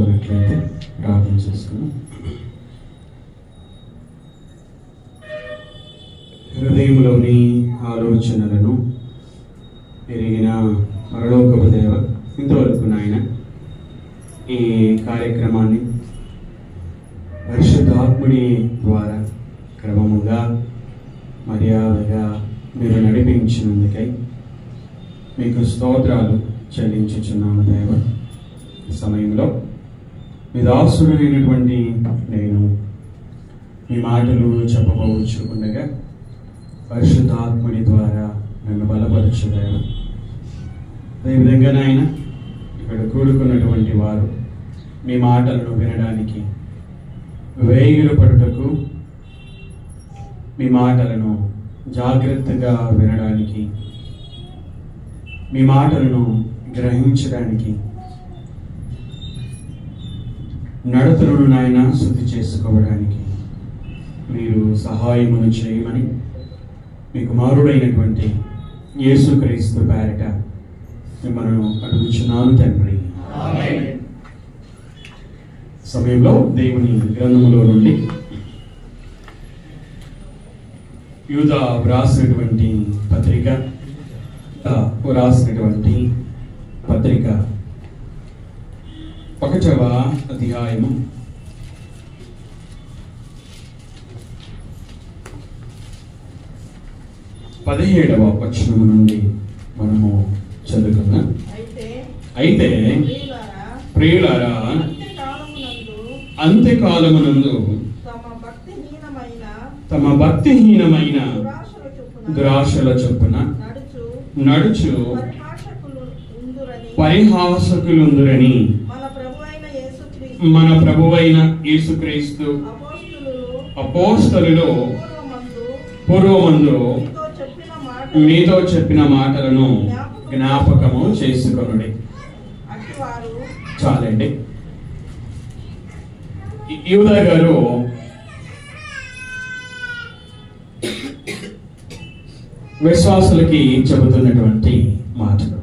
చేసుకున్నట్లయితే ప్రార్థన చేసుకుని హృదయంలోని ఆలోచనలను ఎరిగిన పరలోకపు దేవ, ఇంతవరకు నాయన ఈ కార్యక్రమాన్ని పరిశుద్ధాత్ముడి ద్వారా క్రమముగా మర్యాదగా మీరు నడిపించినందుకై మీకు స్తోత్రాలు చెల్లించుచున్నాము దేవ. ఈ సమయంలో మీ దాసుడైనటువంటి నేను మీ మాటలు చెప్పబోచు ఉండగా పరిశుద్ధాత్ముడి ద్వారా నన్ను బలపరచు దేవ. అదేవిధంగా నాయన ఇక్కడ కూడుకున్నటువంటి వారు మీ మాటలను వినడానికి వేగిర పడుటకు, మీ మాటలను జాగ్రత్తగా వినడానికి, మీ మాటలను గ్రహించడానికి, నడతలను నాయన శుద్ధి చేసుకోవడానికి మీరు సహాయమును చేయమని మీ కుమారుడైనటువంటి యేసుక్రీస్తు పేరిట మిమ్మల్ని అడుగుచున్నాను తండ్రి. సమయంలో దేవుని గ్రంథములో నుండి యూదా వ్రాసినటువంటి పత్రిక 1వ అధ్యాయము 17వ వచనము నుండి మనము చదువుకుందాం. అయితే ప్రియులారా, అంత్యకాలమునందు తమ భక్తిహీనమైన దురాశల చొప్పున నడుచు పరిహాసకులుందురని మన ప్రభువైన యేసుక్రీస్తు అపోస్తలులు పూర్వమందు మీతో చెప్పిన మాటలను జ్ఞాపకము చేసుకొనుడి. చాలండి. యూదా గారు విశ్వాసులకి చెబుతున్నటువంటి మాటలు.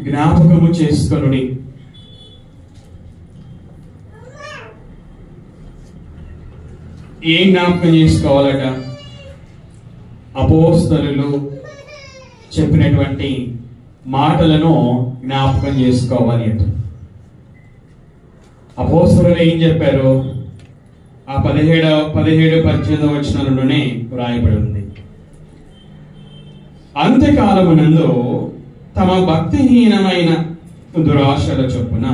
జ్ఞాపకము చేసుకొనుడి. ఏం జ్ఞాపకం చేసుకోవాలట? అపోస్తలులు చెప్పినటువంటి మాటలను జ్ఞాపకం చేసుకోవాలి అంట. అపోస్తలులు ఏం చెప్పారు? ఆ 17-18 వచనాలలోనే వ్రాయబడి ఉంది. అంత్యకాలమునందు తమ భక్తిహీనమైన దురాశల చొప్పున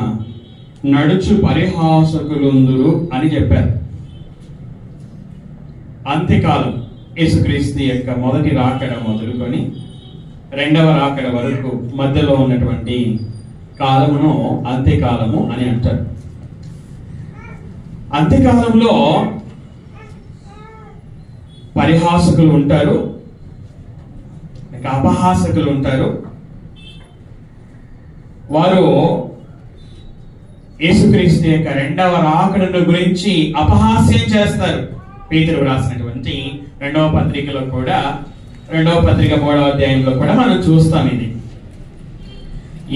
నడుచు పరిహాసకులుందురు అని చెప్పారు. అంత్యకాలం యేసుక్రీస్తు యొక్క మొదటి రాకడ మొదలుకొని 2వ రాకడ వరకు మధ్యలో ఉన్నటువంటి కాలమును అంత్యకాలము అని అంటారు. అంత్యకాలంలో పరిహాసకులు ఉంటారు, అపహాసకులు ఉంటారు. వారు యేసుక్రీస్తు యొక్క 2వ రాకడను గురించి అపహాస్యం చేస్తారు. పేతురు రాసినటువంటి 2వ పత్రికలో కూడా, 2వ పత్రిక 3వ అధ్యాయంలో కూడా మనం చూస్తాం. ఇది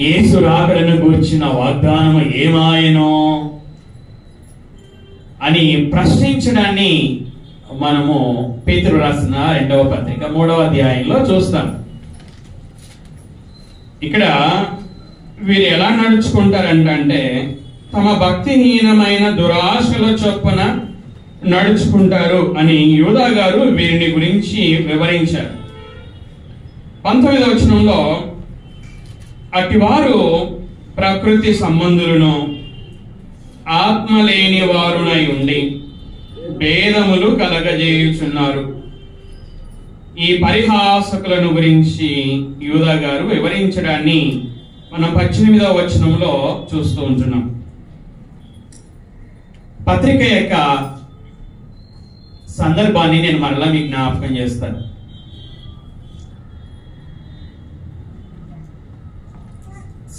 యేసు రాకడను గూర్చిన వాగ్దానము ఏమాయనో అని ప్రశ్నించడాన్ని మనము పేతురు రాసిన 2వ పత్రిక 3వ అధ్యాయంలో చూస్తాం. ఇక్కడ వీరు ఎలా నడుచుకుంటారంటే తమ భక్తిహీనమైన దురాశల చొప్పున నడుచుకుంటారు అని యూదా గారు వీరిని గురించి వివరించారు. 19వ వచనంలో అటివారు ప్రకృతి సంబంధులను ఆత్మ లేని వారునై ఉండి భేదములు కలగజేయుచున్నారు. ఈ పరిహాసకులను గురించి యూదా గారు వివరించడాన్ని మనం 18వ వచనంలో చూస్తూ ఉంటున్నాం. పత్రిక యొక్క సందర్భాన్ని నేను మరలా మీకు జ్ఞాపకం చేస్తాను.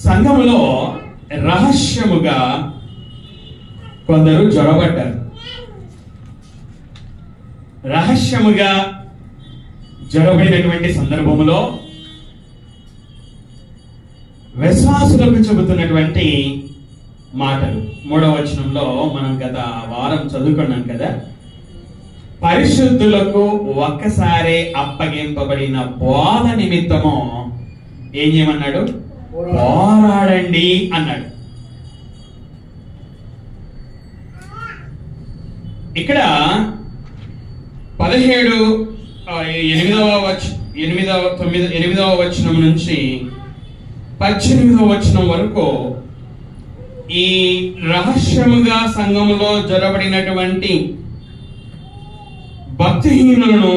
సంఘములో రహస్యముగా కొందరు జొరబడ్డారు. రహస్యముగా జొరబడినటువంటి సందర్భంలో విశ్వాసులకు చెబుతున్నటువంటి మాటలు. 3వ వచనంలో మనం గత వారం చదువుకున్నాం కదా, పరిశుద్ధులకు ఒక్కసారి అప్పగింపబడిన బోధ నిమిత్తము ఏం చేయమన్నాడు? పోరాడండి అన్నాడు. ఇక్కడ 8వ వచనం నుంచి 18వ వచనం వరకు ఈ రహస్యముగా సంఘములో జరబడినటువంటి భక్తిహీనులు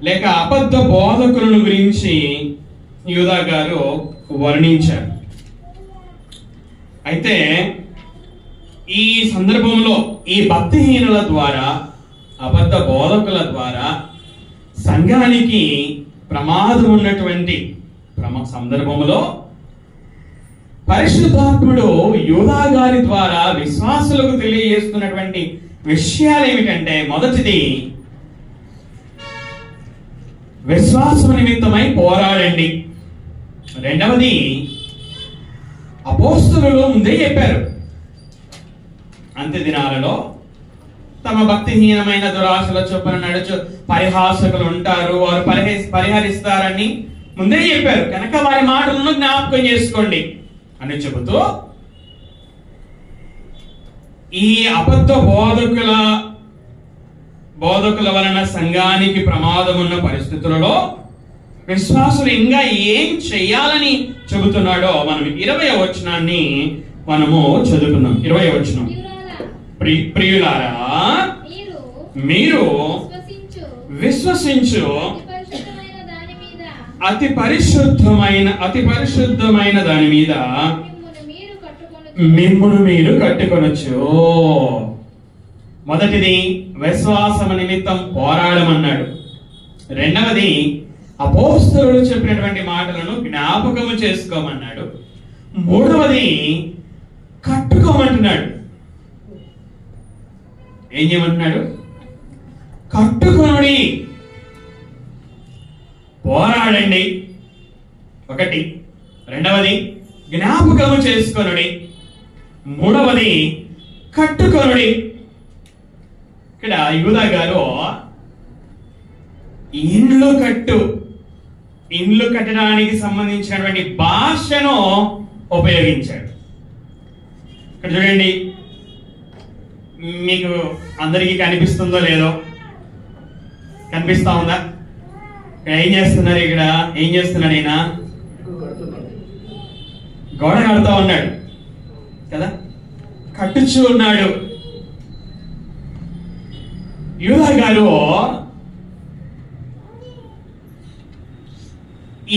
లేక అబద్ధ బోధకులను గురించి యూదా గారు వర్ణించారు. అయితే ఈ సందర్భంలో ఈ భక్తిహీనుల ద్వారా, అబద్ధ బోధకుల ద్వారా సంఘానికి ప్రమాదం ఉన్నటువంటి సందర్భంలో పరిశుద్ధాత్ముడు యూదా గారి ద్వారా విశ్వాసులకు తెలియజేస్తున్నటువంటి విషయాలు ఏమిటంటే, మొదటిది విశ్వాసం నిమిత్తమై పోరాడండి. రెండవది అపోస్తలులు ముందే చెప్పారు, అంత్య దినాలలో తమ భక్తిహీనమైన దురాశల చొప్పున నడుచు పరిహాసకులు ఉంటారు, వారు పరిహరిస్తారని ముందే చెప్పారు కనుక వారి మాటలను జ్ఞాపకం చేసుకోండి అని చెబుతూ, ఈ అబద్ధ బోధకుల వలన సంఘానికి ప్రమాదం ఉన్న పరిస్థితులలో విశ్వాసులు ఇంకా ఏం చెయ్యాలని చెబుతున్నాడో మనం 20వ వచనాన్ని మనము చదువుకుందాం. 20వ వచనం, ప్రియులారా మీరు విశ్వసించు అతి పరిశుద్ధమైన దాని మీద మిమ్మును మీరు కట్టుకొనొచ్చు. మొదటిది విశ్వాసము నిమిత్తం పోరాడమన్నాడు. రెండవది అపోస్తలుడు చెప్పినటువంటి మాటలను జ్ఞాపకము చేసుకోమన్నాడు. మూడవది కట్టుకోమంటున్నాడు. ఏం చేయమంటున్నాడు? కట్టుకొనుడి, పోరాడండి ఒకటి. రెండవది జ్ఞాపకము చేసుకొనుడి. మూడవది కట్టుకొనుడి. ఇక్కడ యూదా గారు ఇండ్లు కట్టడానికి సంబంధించినటువంటి భాషను ఉపయోగించాడు. ఇక్కడ చూడండి, మీకు అందరికీ కనిపిస్తుందో లేదో, కనిపిస్తా ఉందా? ఏం చేస్తున్నారు? ఇక్కడ ఏం చేస్తున్నాడు? ఈయన గోడ కడుతూ ఉన్నాడు కదా, కట్టుచూ ఉన్నాడు. యూదా గారు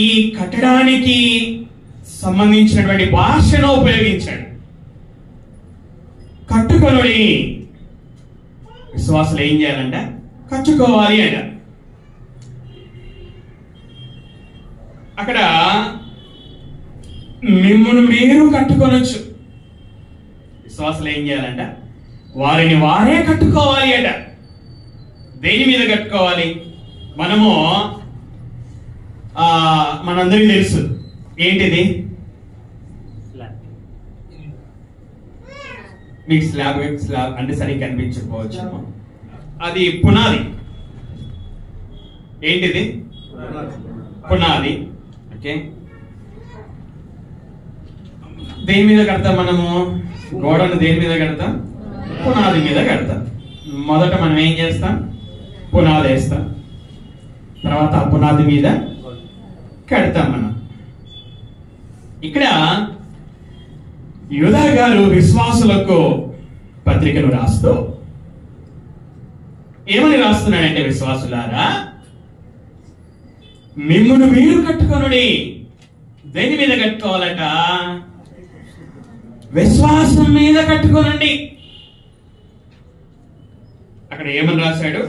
ఈ కట్టడానికి సంబంధించినటువంటి భాషను ఉపయోగించాడు. కట్టుకొనుడి. విశ్వాసులు ఏం చేయాలంట? కట్టుకోవాలి అంట. అక్కడ మిమ్మును మీరు కట్టుకొనొచ్చు. విశ్వాసులు ఏం చేయాలంట? వారిని వారే కట్టుకోవాలి అట. దేని మీద కట్టుకోవాలి? మనందరికీ తెలుసు ఏంటిది. మీకు స్లాబ్ అంటే సరిగ్గా కనిపించకపోవచ్చు. అది పునాది. ఏంటిది? పునాది. ఓకే, దేని మీద కడతాం మనము? గోడను దేని మీద కడతాం? పునాది మీద కడతాం. మొదట మనం ఏం చేస్తాం? పునాది వేస్తాం, తర్వాత ఆ పునాది మీద కడతాం మనం. ఇక్కడ యూదా గారు విశ్వాసులకు పత్రికను రాస్తూ ఏమని రాస్తున్నాడంటే, విశ్వాసులారా మిమ్మును మీరు కట్టుకొనుడి. దేని మీద కట్టుకోవాలట? విశ్వాసం మీద కట్టుకోనండి. అక్కడ ఏమని రాశాడు?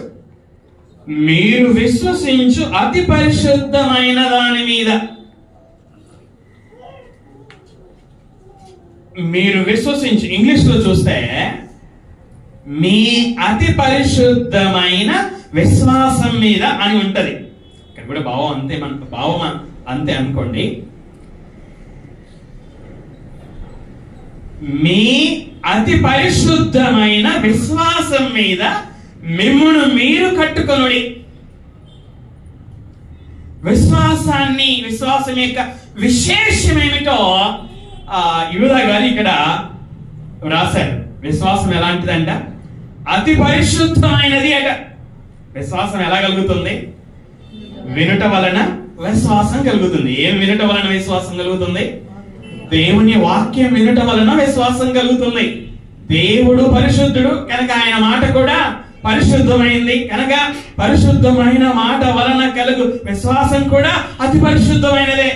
మీరు విశ్వసించు అతి పరిశుద్ధమైన దాని మీద. మీరు విశ్వసించు, ఇంగ్లీష్ లో చూస్తే మీ అతి పరిశుద్ధమైన విశ్వాసం మీద అని ఉంటది. ఇక్కడ ఇక్కడ కూడా భావం అంతే, మన భావం అంతే అనుకోండి. మీ అతి పరిశుద్ధమైన విశ్వాసం మీద మిమ్మును మీరు కట్టుకొనుడి. విశ్వాసం యొక్క విశేషం ఏమిటో యూదా గారు ఇక్కడ రాశారు. విశ్వాసం ఎలాంటిదంట? అతి పరిశుద్ధమైనది అట. విశ్వాసం ఎలా కలుగుతుంది? వినుట వలన విశ్వాసం కలుగుతుంది. ఏం వినుట వలన విశ్వాసం కలుగుతుంది? దేవుని వాక్యం వినుట వలన విశ్వాసం కలుగుతుంది. దేవుడు పరిశుద్ధుడు కనుక ఆయన మాట కూడా పరిశుద్ధమైంది కనుక పరిశుద్ధమైన మాట వలన కలుగు విశ్వాసం కూడా అతి పరిశుద్ధమైనదే.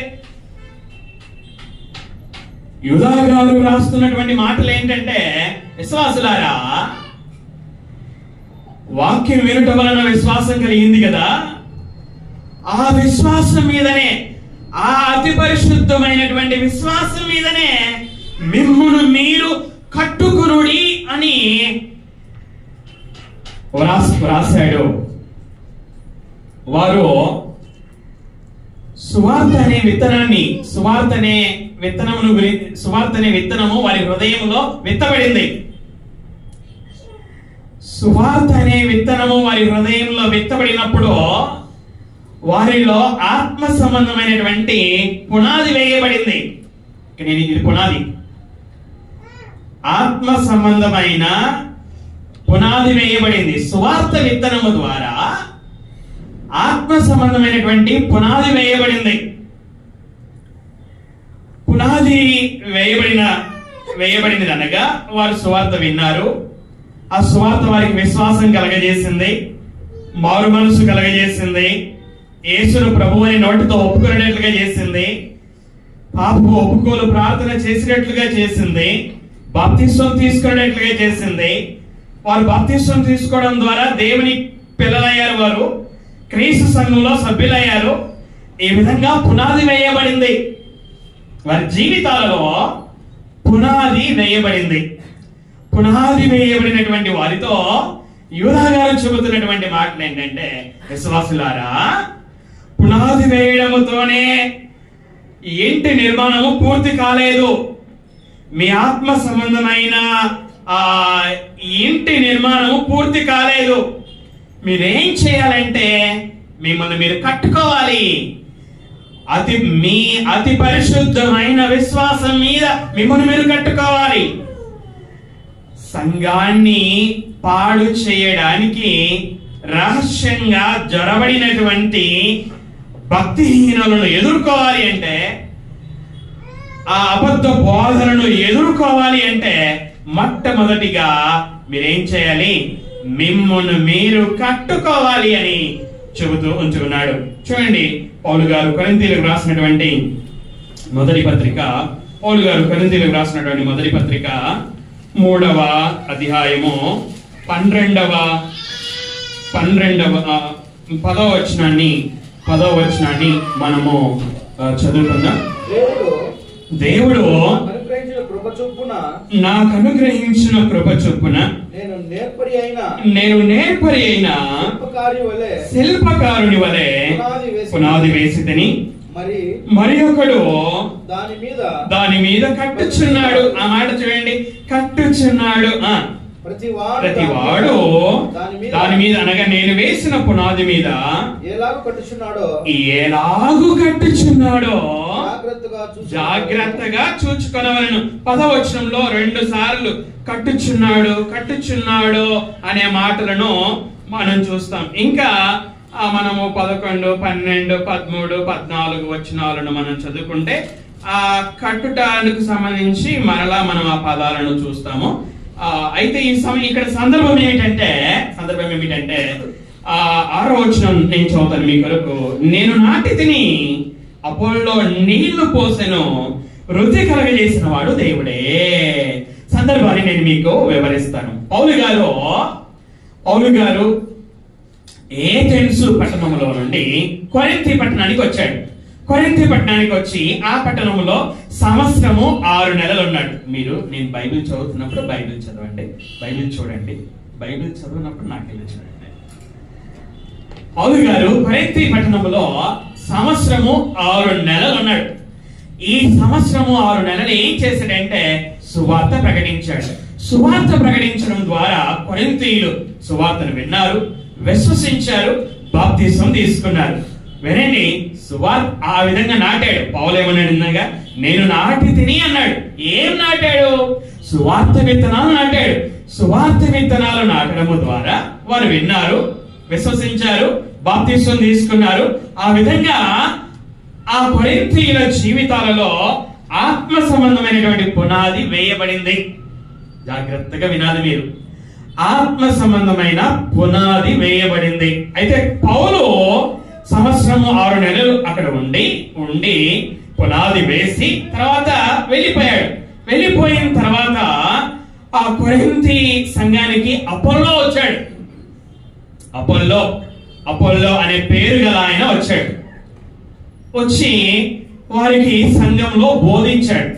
యూదా గారు రాస్తున్నటువంటి మాటలు ఏంటంటే, విశ్వాసులారా, వాక్యం వినుట వలన విశ్వాసం కలిగింది కదా, ఆ విశ్వాసం మీదనే, ఆ అతి పరిశుద్ధమైనటువంటి విశ్వాసం మీదనే మిమ్మును మీరు కట్టుకునుడి అని రాశాడు. వారు సువార్త అనే విత్తనము వారి హృదయంలో విత్తబడింది. సువార్త అనే విత్తనము వారి హృదయంలో విత్తబడినప్పుడు వారిలో ఆత్మ సంబంధమైనటువంటి పునాది వేయబడింది. ఇది పునాది, ఆత్మ సంబంధమైన పునాది వేయబడింది. సువార్త విత్తనము ద్వారా ఆత్మ సంబంధమైనటువంటి పునాది వేయబడింది. పునాది వేయబడినది అనగా వారు సువార్త విన్నారు. ఆ సువార్త వారికి విశ్వాసం కలగజేసింది, మారు మనసు కలగజేసింది, యేసును ప్రభువుని నోటితో ఒప్పుకునేట్లుగా చేసింది, పాపపు ఒప్పుకోలు ప్రార్థన చేసినట్లుగా చేసింది, బాప్తిస్వం తీసుకునేట్లుగా చేసింది. వారు బాప్తిస్వం తీసుకోవడం ద్వారా దేవుని పిల్లలయ్యారు, వారు క్రీస్తు సంఘంలో సభ్యులయ్యారు. ఈ విధంగా పునాది వేయబడింది. వారి జీవితాలలో పునాది వేయబడింది. పునాది వేయబడినటువంటి వారితో యూదా గారు చెబుతున్నటువంటి మాటలు ఏంటంటే, విశ్వాసులారా, పునాది వేయడముతోనే ఇంటి నిర్మాణము పూర్తి కాలేదు. మీ ఆత్మ సంబంధమైన ఇంటి నిర్మాణము పూర్తి కాలేదు. మీరేం చేయాలంటే మిమ్మల్ని మీరు కట్టుకోవాలి. అతి పరిశుద్ధమైన విశ్వాసం మీద మిమ్మల్ని మీరు కట్టుకోవాలి. సంఘాన్ని పాడు చేయడానికి రహస్యంగా జొరబడినటువంటి భక్తిహీనులను ఎదుర్కోవాలి అంటే, ఆ అబద్ధ బోధనను ఎదుర్కోవాలి అంటే మొట్టమొదటిగా మీరేం చేయాలి? మిమ్మును మీరు కట్టుకోవాలి అని చెబుతూ ఉంచుకున్నాడు. చూడండి, పౌలు గారు కొరింథీయులకు రాసినటువంటి మొదటి పత్రిక, 3వ అధ్యాయము 10వ వచనాన్ని మనము చదువుకుందాం. దేవుడు నాకు అనుగ్రహించిన కృప చొప్పున నేను నేర్పరి అయిన శిల్పకారుని వలె పునాది వేసితిని, మరి ఒకడు దాని మీద కట్టుచున్నాడు. ఆ మాట చూడండి, కట్టుచున్నాడు. ప్రతివాడు దాని మీద అనగా నేను వేసిన పునాది మీద ఎలాగు కట్టుచున్నాడో జాగ్రత్తగా చూచుకొనవలెను. 10వ వచనంలో 2 సార్లు కట్టుచున్నాడు అనే మాటలను మనం చూస్తాం. ఇంకా మనము 11, 12, 13, 14 వచనాలను మనం చదువుకుంటే ఆ కట్టుటానికి సంబంధించి మరలా మనం ఆ పదాలను చూస్తాము. అయితే ఇక్కడ సందర్భం ఏమిటంటే 6వ వచనం నేను చదువుతాను మీ కొరకు. నేను నాటితిని, అపోల్లో నీళ్లు పోసెను, వృద్ధి కలగజేసిన వాడు దేవుడే. సందర్భాన్ని నేను మీకు వివరిస్తాను. పౌలు గారు ఏథెన్సు పట్టణంలో నుండి కొరింథీ పట్టణానికి వచ్చాడు. కొరింథీ పట్టణానికి వచ్చి ఆ పట్టణంలో సంవత్సరము 6 నెలలు ఉన్నాడు. నేను బైబిల్ చదువుతున్నప్పుడు బైబిల్ చదవండి, బైబిల్ చూడండి, బైబిల్ చదివినప్పుడు నాకు ఇలా చూడండి. పౌలు గారు కొరింథీ పట్టణంలో సంవత్సరము 6 నెలలు ఉన్నాడు. ఈ సంవత్సరము 6 నెలలు ఏం చేశాడంటే సువార్త ప్రకటించాడు. సువార్త ప్రకటించడం ద్వారా కొరింథీయులు సువార్తను విన్నారు, విశ్వసించారు, బాప్తిసం తీసుకున్నారు. వినండి, సువార్త ఆ విధంగా నాటాడు. పౌలు ఏమన్నాడు? ఇందాక నేను నాటి తిని అన్నాడు. ఏం నాటాడు? సువార్త విత్తనాలు నాటాడు. సువార్త విత్తనాలు నాటడము ద్వారా వారు విన్నారు, విశ్వసించారు, బాప్తిసం తీసుకున్నారు. ఆ విధంగా ఆ కొరింథీయుల జీవితాలలో ఆత్మ సంబంధమైనటువంటి పునాది వేయబడింది. జాగ్రత్తగా వినాలి మీరు. ఆత్మ సంబంధమైన పునాది వేయబడింది. అయితే పౌలు సంవత్సరము 6 నెలలు అక్కడ ఉండి పునాది వేసి తర్వాత వెళ్ళిపోయాడు. వెళ్ళిపోయిన తర్వాత ఆ కొరింథీ సంఘానికి అపోల్లో వచ్చాడు. అపోల్లో అనే పేరు గల ఆయన వచ్చాడు. వచ్చి వారికి సంఘంలో బోధించాడు.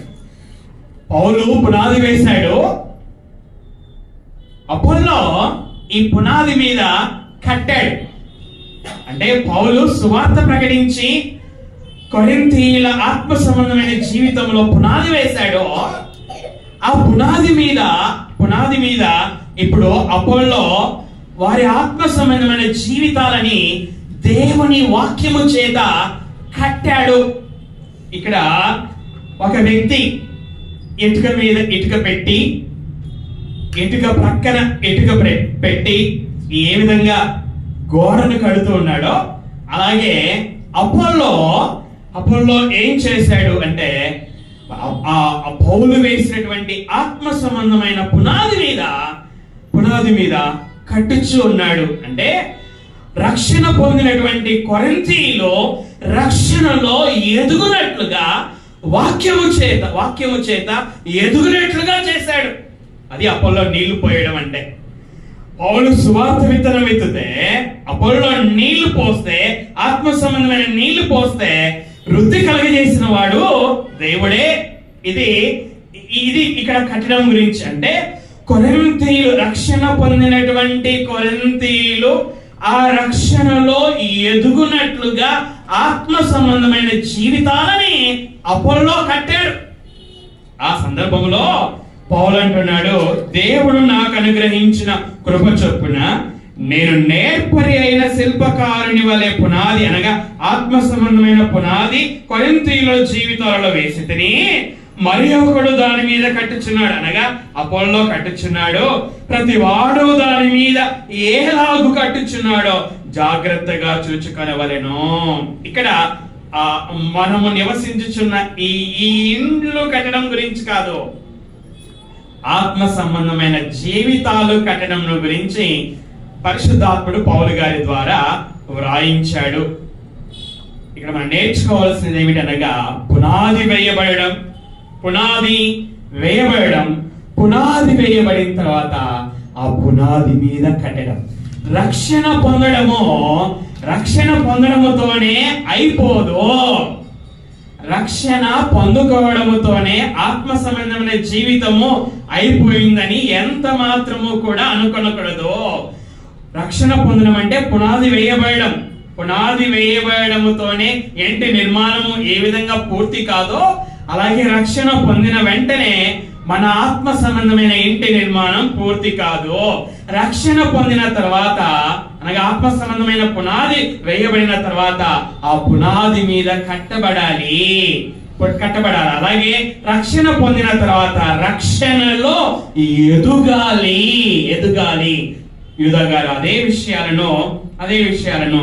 పౌలు పునాది వేశాడు, అపోల్లో ఈ పునాది మీద కట్టాడు. అంటే పౌలు సువార్త ప్రకటించి కొరింథీయుల ఆత్మ సంబంధమైన జీవితంలో పునాది వేశాడు. ఆ పునాది మీద ఇప్పుడు అపోల్లో వారి ఆత్మ సంబంధమైన జీవితాలని దేవుని వాక్యము చేత కట్టాడు. ఇక్కడ ఒక వ్యక్తి ఇటుక మీద ఇటుక పెట్టి, ఇటుక ప్రక్కన ఇటుక పెట్టి ఏ విధంగా గోడను కడుతూ ఉన్నాడో అలాగే అపోల్లో ఏం చేశాడు అంటే పౌలు వేసినటువంటి ఆత్మ సంబంధమైన పునాది మీద కట్టుచు ఉన్నాడు. అంటే రక్షణ పొందినటువంటి కొరింథీయులు రక్షణలో ఎదుగునట్లుగా వాక్యము చేత ఎదుగునట్లుగా చేశాడు. అది అపోల్లో నీళ్లు పోయడం అంటే. పౌలు సువార్త విత్తనం విత్తితే, అపోల్లో నీళ్లు పోస్తే, ఆత్మ సంబంధమైన నీళ్లు పోస్తే వృద్ధి కలుగజేసిన వాడు దేవుడే. ఇది ఇక్కడ కట్టడం గురించి. అంటే కొరింథీయులు రక్షణ పొందినటువంటి కొరింథీయులు ఆ రక్షణలో ఎదుగునట్లుగా ఆత్మ సంబంధమైన జీవితాలని అపోల్లో కట్టాడు. ఆ సందర్భంలో పౌలు అంటున్నాడు, దేవుడు నాకు అనుగ్రహించిన కృప చొప్పున నేను నేర్పరి అయిన శిల్పకారుని వలె పునాది అనగా ఆత్మ సంబంధమైన పునాది కొరింథీయుల జీవితాలలో వేసి తిని మరి ఒకడు దాని మీద కట్టుచున్నాడు. అనగా అపోల్లో కట్టుచున్నాడు. ప్రతి వాడు దాని మీద ఏలాగు కట్టుచున్నాడో జాగ్రత్తగా చూచుకొనవలెను. ఇక్కడ మనము నివసించుచున్న ఈ ఇండ్లు కట్టడం గురించి కాదు, ఆత్మ సంబంధమైన జీవితాలు కట్టడం గురించి పరిశుద్ధాత్ముడు పౌలు గారి ద్వారా వ్రాయించాడు. ఇక్కడ మనం నేర్చుకోవాల్సింది ఏమిటనగా పునాది వేయబడడం, పునాది వేయబడిన తర్వాత ఆ పునాది మీద కట్టడం. రక్షణ పొందడముతోనే అయిపోదు. రక్షణ పొందుకోవడముతోనే ఆత్మ సంబంధమైన జీవితము అయిపోయిందని ఎంత మాత్రము కూడా అనుకొనకూడదు. రక్షణ పొందడం అంటే పునాది వేయబడముతోనే ఇంటి నిర్మాణము ఏ విధంగా పూర్తి కాదో అలాగే రక్షణ పొందిన వెంటనే మన ఆత్మ సంబంధమైన ఇంటి నిర్మాణం పూర్తి కాదు. రక్షణ పొందిన తర్వాత అనగా ఆత్మ సంబంధమైన పునాది వేయబడిన తర్వాత ఆ పునాది మీద కట్టబడాలి. అలాగే రక్షణ పొందిన తర్వాత రక్షణలో ఎదుగాలి. యూదా గారు అదే విషయాలను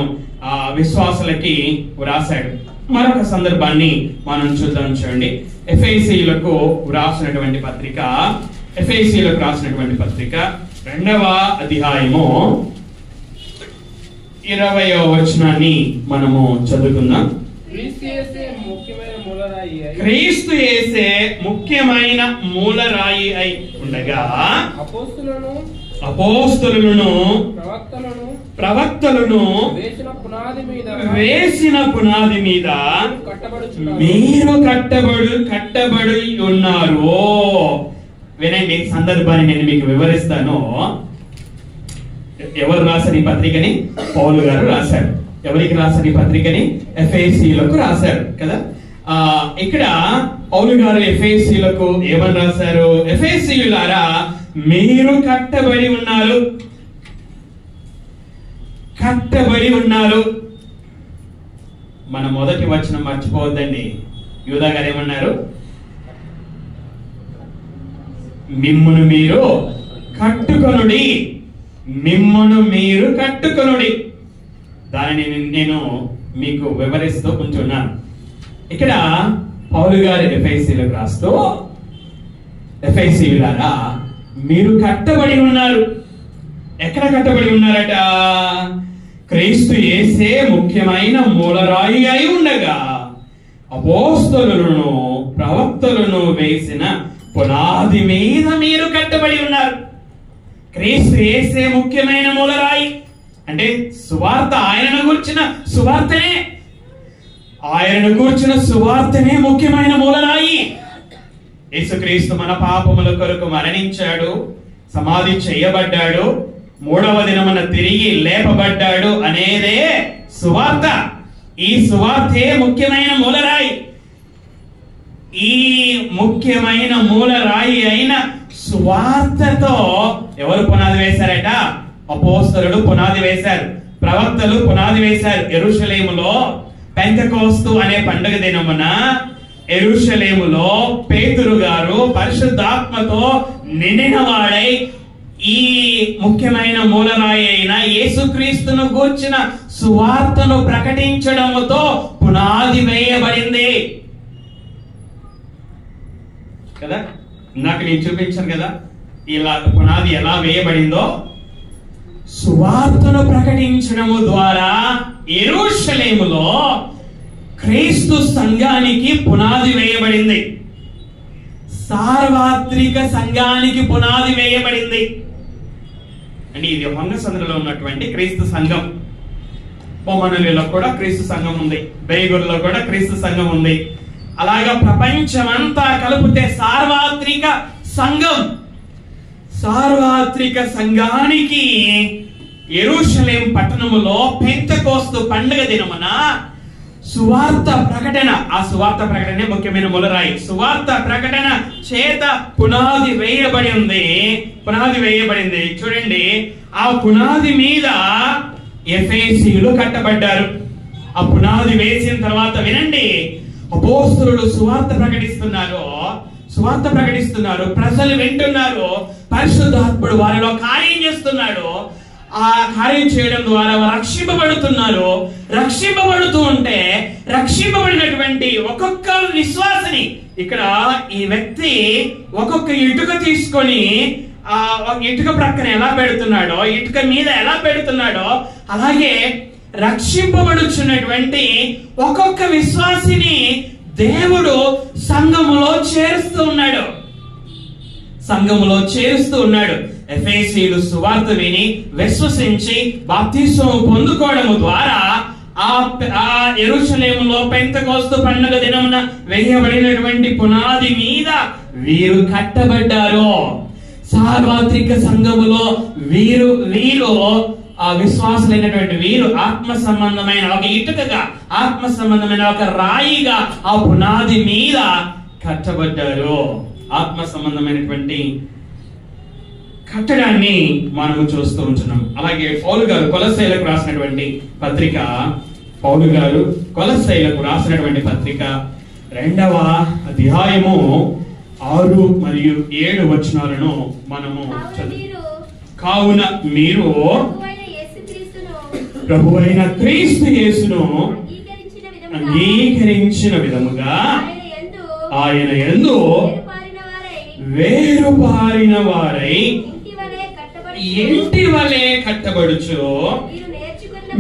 విశ్వాసులకి వ్రాసాడు. మరొక సందర్భాన్ని మనం చూద్దాం. చూడండి, ఎఫెసీయులకు రాసినటువంటి పత్రిక 2వ అధ్యాయము 20వ వచనాన్ని మనము చదువుకుందాం. క్రీస్తు యేసే ముఖ్యమైన మూలరాయి అయి ఉండగా అపోస్తలులను ప్రవక్తలను వేసిన పునాది మీద మీరు కట్టబడి ఉన్నారు. వినండి, సందర్భాన్ని నేను మీకు వివరిస్తాను. ఎవరు రాశారు ఈ పత్రికని? పౌలు గారు రాశారు. ఎవరికి రాశారు ఈ పత్రికని? ఎఫెసీయులకు రాశారు కదా. ఇక్కడ పౌలు గారు ఎఫెసీయులకు ఏమని రాశారు? ఎఫెసీయులారా, మీరు కట్టబడి ఉన్నారు, కట్టబడి ఉన్నారు. మన మొదటి వచనం మర్చిపోవద్దండి. యూదా గారు ఏమన్నారు? మిమ్మును మీరు కట్టుకొనుడి, మిమ్మును మీరు కట్టుకొనుడి. దానిని నేను మీకు వివరిస్తూ ఉంటున్నాను. ఇక్కడ పౌలు గారు ఎఫెసీయులకు రాస్తూ, ఎఫెసీయులారా మీరు కట్టబడి ఉన్నారు. ఎక్కడ కట్టబడి ఉన్నారట? క్రీస్తు యేసే ముఖ్యమైన మూలరాయి అయి ఉండగా అపోస్తలులను ప్రవక్తలను వేసిన పునాది మీద మీరు కట్టబడి ఉన్నారు. క్రీస్తు యేసే ముఖ్యమైన మూలరాయి అంటే సువార్త, ఆయనను గూర్చిన సువార్తనే, ఆయనను గూర్చిన సువార్తనే ముఖ్యమైన మూలరాయి. యేసుక్రీస్తు మన పాపముల కొరకు మరణించాడు, సమాధి చేయబడ్డాడు, మూడవ దినమున తిరిగి లేపబడ్డాడు అనేదే సువార్త. ఈ సువార్తే ముఖ్యమైన మూలరాయి. ఈ ముఖ్యమైన మూలరాయి అయిన సువార్తతో ఎవరు పునాది వేశారట? అపోస్తలుడు పునాది వేశారు, ప్రవక్తలు పునాది వేశారు. యెరూషలేములో పెంతెకోస్తు అనే పండుగ దినమున యెరూషలేములో పేతురు గారు పరిశుద్ధాత్మతో నిండిన వాడై ఈ ముఖ్యమైన మూలరాయి అయిన యేసుక్రీస్తును గూర్చిన సువార్తను ప్రకటించడముతో పునాది వేయబడింది కదా. నాకు నేను చూపించాను కదా ఇలా పునాది ఎలా వేయబడిందో. సువార్తను ప్రకటించడము ద్వారా యెరూషలేములో క్రీస్తు సంఘానికి పునాది వేయబడింది, సార్వత్రిక సంఘానికి పునాది వేయబడింది. అంటే ఇది హొంగసంద్రలో ఉన్నటువంటి క్రీస్తు సంఘం. బొమ్మనూరులో కూడా క్రీస్తు సంఘం ఉంది, బేగూరులో కూడా క్రీస్తు సంఘం ఉంది. అలాగా ప్రపంచమంతా కలిపితే సార్వత్రిక సంఘం. సార్వత్రిక సంఘానికి యెరూషలేం పట్టణములో పెంతెకోస్తు పండుగ దినమున సువార్త ప్రకటన, ఆ సువార్త ప్రకటనే ముఖ్యమైన మూలరాయి. సువార్త ప్రకటన చేత పునాది వేయబడి ఉంది, పునాది వేయబడింది. చూడండి, ఆ పునాది మీద ఎఫెసీయులు కట్టబడ్డారు. ఆ పునాది వేసిన తర్వాత వినండి, అపోస్తలులు సువార్త ప్రకటిస్తున్నారు, సువార్త ప్రకటిస్తున్నారు, ప్రజలు వింటున్నారు, పరిశుద్ధాత్ముడు వారిలో కార్యం చేస్తున్నాడు. ఆ కార్యం చేయడం ద్వారా రక్షింపబడుతున్నారు. రక్షింపబడుతూ ఉంటే రక్షింపబడినటువంటి ఒక్కొక్క విశ్వాసిని, ఇక్కడ ఈ వ్యక్తి ఒక్కొక్క ఇటుక తీసుకొని ఆ ఇటుక ప్రక్కన ఎలా పెడుతున్నాడో, ఇటుక మీద ఎలా పెడుతున్నాడో, అలాగే రక్షింపబడుచున్నటువంటి ఒక్కొక్క విశ్వాసిని దేవుడు సంఘములో చేరుస్తూ ఉన్నాడు, సంఘములో చేరుస్తూ ఉన్నాడు. ఎఫెసీయులు సువార్త విని విశ్వసించి బాప్తిస్మము పొందుకోవడము ద్వారా ఆ యెరూషలేములో పెంతెకోస్తు పండుగ దినమున వేయబడినటువంటి పునాది మీద వీరు కట్టబడ్డారు. సార్వత్రిక సంఘములో వీరు ఆ విశ్వాసులైనటువంటి వీరు ఆత్మ సంబంధమైన ఒక ఇటుకగా, ఆత్మ సంబంధమైన ఒక రాయిగా ఆ పునాది మీద కట్టబడ్డారు. ఆత్మ సంబంధమైనటువంటి కట్టడాన్ని మనము చూస్తూ ఉంటున్నాం. అలాగే పౌలు గారు కొలస్సీయులకు రాసినటువంటి పత్రిక, పౌలు గారు కొలస్సీయులకు రాసినటువంటి పత్రిక 2వ అధ్యాయము 6 మరియు 7 వచనాలను మనము కావున మీరు ప్రభువైన క్రీస్తు యేసును అంగీకరించిన విధముగా ఆయన యందు వేరుపారిన వారై ఇంటి వలె కట్టబడుచు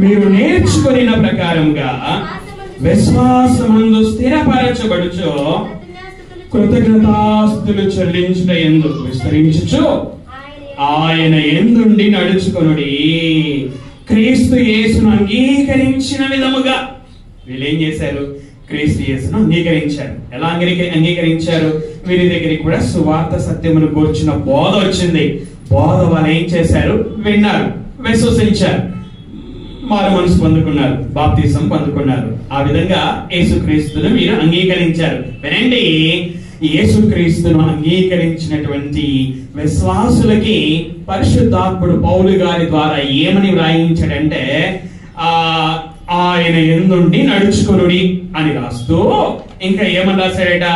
మీరు నేర్చుకొనిన ప్రకారంగా విశ్వాసమందు స్థిరపరచబడుచు కృతజ్ఞతాస్తులు చెల్లించుట యందు విస్తరించుచు ఆయన యందుండి నడుచుకొనుడి. క్రీస్తు యేసును అంగీకరించిన విధముగా వీళ్ళేం చేశారు? క్రీస్తు యేసును అంగీకరించారు. ఎలా అంగీకరించారు? వీరి దగ్గరికి కూడా సువార్త సత్యమును కూర్చున్న బోధ వచ్చింది. బోధ వాళ్ళు ఏం చేశారు? విన్నారు. విశ్వసించారు, మారు మనసు పొందుకున్నారు, బాప్తిసం పొందుకున్నారు. ఆ విధంగా యేసుక్రీస్తును మీరు అంగీకరించారు. వినండి, యేసుక్రీస్తును అంగీకరించినటువంటి విశ్వాసులకి పరిశుద్ధాత్ముడు పౌలు గారి ద్వారా ఏమని వ్రాయించాడంటే, ఆయన యందుండి నడుచుకొనుడి అని రాస్తూ ఇంకా ఏమని రాశాడట,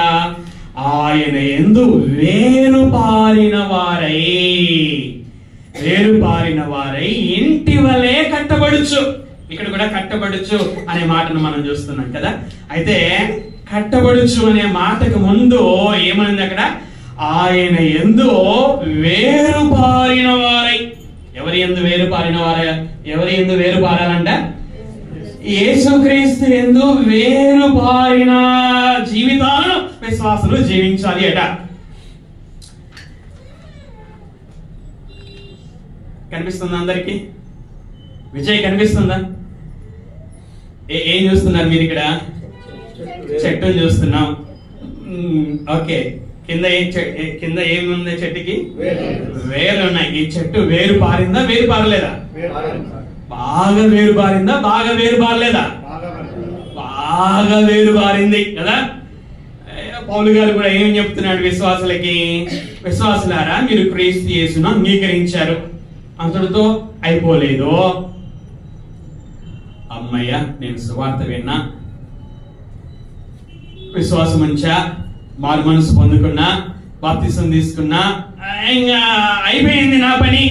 ఆయన యందు వేరుపారిన వారై ఇంటి వలె కట్టబడుచు. ఇక్కడ కూడా కట్టబడుచు అనే మాటను మనం చూస్తున్నాం కదా. అయితే కట్టబడుచు అనే మాటకు ముందు ఏమనింది అక్కడ, ఆయన యందు వేరుపారిన వారై. ఎవరి యందు వేరుపారిన వారై? ఎవరి యందు వేరుపారాలంట? యేసుక్రీస్తు యందు వేరుపారిన జీవితాలను విశ్వాసులు జీవించాలి అట. కనిపిస్తుందా అందరికి? విజయ్ కనిపిస్తుందా? ఏం చూస్తున్నారు మీరు ఇక్కడ? చెట్టును చూస్తున్నాం. ఓకే, కింద ఏముంది? చెట్టుకి వేర్లు ఉన్నాయి. ఈ చెట్టు వేరు పారిందా, వేరు పారలేదా? బాగా వేరు పారిందా, బాగా వేరు పారలేదా? బాగా వేరు పారింది కదా. పౌలు గారు కూడా ఏం చెప్తున్నాడు విశ్వాసులకి, విశ్వాసులారా మీరు క్రీస్తు యేసును అంగీకరించారు, అంతటితో అయిపోలేదు. అమ్మయ్య, నేను సువార్త విన్నా, విశ్వాసం ఉంచా, మారు మనసు పొందుకున్నా, బాప్తిసం తీసుకున్నా, ఇంకా అయిపోయింది నా పని